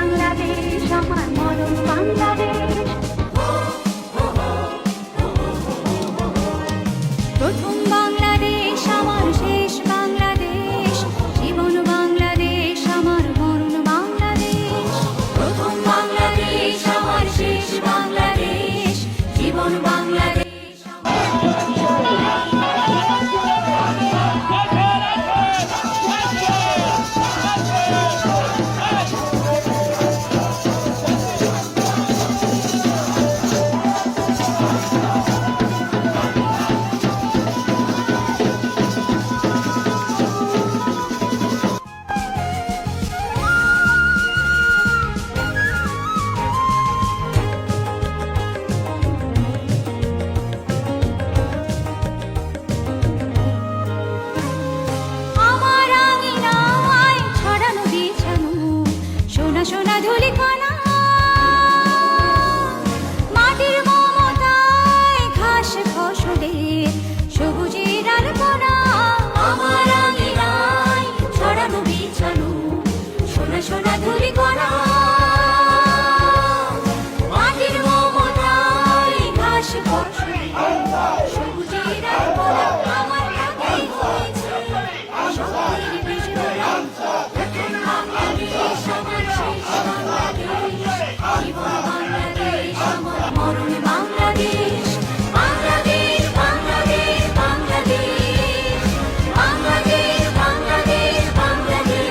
বাংলাদেশ আমার মরণ বাংলাদেশ। প্রথম বাংলাদেশ আমার শেষ বাংলাদেশ, জীবন বাংলাদেশ আমার মরণ বাংলাদেশ। প্রথম বাংলাদেশ আমার শেষ বাংলাদেশ, জীবন বাংলাদেশ। সোনা ধুলিকণা মাটির মমতায় ঘাস ফসলে সবুজের আলপনা। আমার আঙিনায় ছড়ানো বিছানো সোনা সোনা ধুলিকণা, মাটির মমতায় ঘাস ফসলে সবুজের আলপনা। আমার হাতেই হয়েছে শক্তির বিজয়। প্রথম বাংলাদেশ আমার শেষ বাংলাদেশ, জীবন বাংলাদেশ আমার মরণ বাংলাদেশ। বাংলাদেশ বাংলাদেশ বাংলাদেশ, বাংলাদেশ বাংলাদেশ বাংলাদেশ।